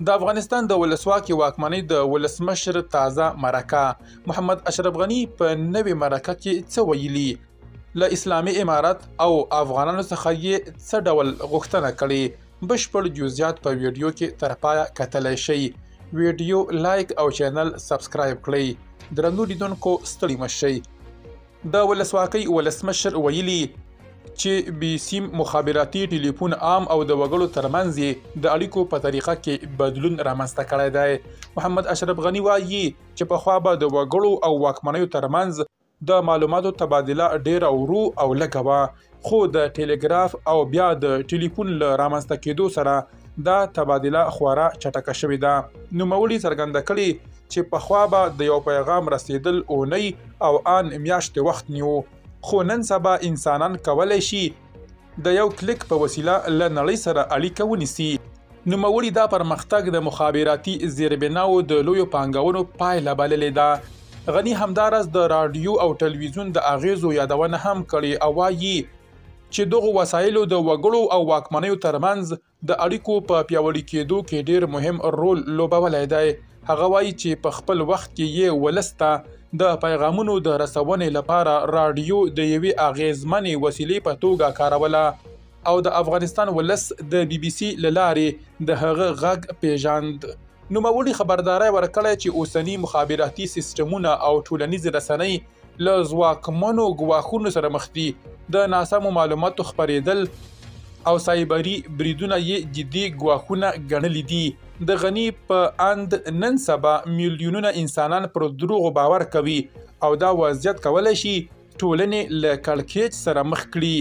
د افغانستان د ولسواکۍ واکمنۍ د ولسمشر تازه مرکه محمد اشرف غني په نوې مرکه کې څه ویلي؟ له اسلامي امارت او افغانانو څخه یې څه ډول غوښتنه کړې؟ بشپړ جزئیات په ویډیو کې تر پایه کتلی شئ. ویډیو لایک او چینل سبسکرایب کړئ. درنو لیدونکو ستړي مه شئ. د ولسواکۍ ولسمشر ویلي چې بې سیم مخابراتي ټلیفون عام او د وګړو ترمنځ یې د اړیکو په طریقه کې بدلون رامنځته کړی دی. محمد اشرف غني وایي چې پخوا به د وګړو او واکمنیو ترمنځ د معلوماتو تبادله ډیره ورو او لږه وه، خو د ټیلیګراف او بیا د ټلیفون له رامنځته کېدو سره دا تبادله خورا چټکه شوې ده. نوموړي څرګنده کړې چې پخوا به د یو پیغام رسیدل اونۍ او ان میاشتې وخت نیو، خو نن سبا انسانان کولی شي د یو کلیک په وسیله له نړۍ سره اړیکه ونیسي. نوموړي دا پرمختګ د مخابراتي زیربناو د لویو پانګونو پایله بللې ده. غني همداراز د راډیو او ټلویزیون د اغیزو یادونه هم کړې او وایي چې دغو وسایلو د وګړو او واکمنیو ترمنځ د اړیکو په پیاوړي کېدو کې ډیر مهم رول لوبولی دی. هغه وایي چې په خپل وخت کې یې ولس ته د پیغامونو د رسونې لپاره راډیو د یوې اغیزمنې وسیلې په توګه کاروله او د افغانستان ولس د بي بي سي له لارې د هغه غږ پیژاند. نوموړي خبرداری ورکړی چې اوسني مخابراتي سیستمونه او ټولنیزې رسنۍ له ځواکمنو ګواښونو سره مخ دي. د ناسمو معلوماتو خپرېدل او سایبري بریدونه یې جدي ګواښونه ګڼلي دي. د غني په اند نن سبا میلیونونه انسانان پر دروغو باور کوي او دا وضعیت کولی شي ټولنې له کړکېچ سره مخ کړي.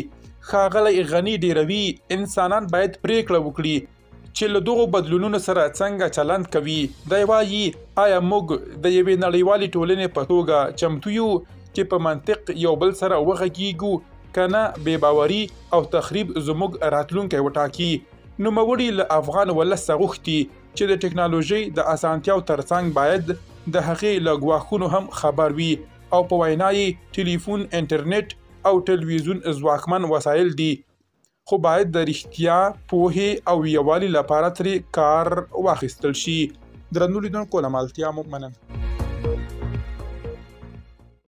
ښاغلی غني ډیروي انسانان باید پریکړه وکړي چې له دغو بدلونونو سره څنګه چلند کوي. دی وایي آیا موږ د یوې نړیوالې ټولنې په توګه چمتو یو چې په منطق یو بل سره وغږیږو، که نه بې باوري او تخریب زموږ راتلونکی وټاکي. نوموړي له افغان ولس څخه غوښتي چې د ټکنالوژۍ د اسانتیاو ترڅنګ باید د هغې له ګواښونو هم خبر وي او په وینا یې ټلیفون، انټرنیټ او ټلویزیون ځواکمن وسایل دي، خو باید د رښتیا، پوهې او یووالي لپاره ترې کار واخیستل شي. درنو لیدونکو له ملتیا مو مننه.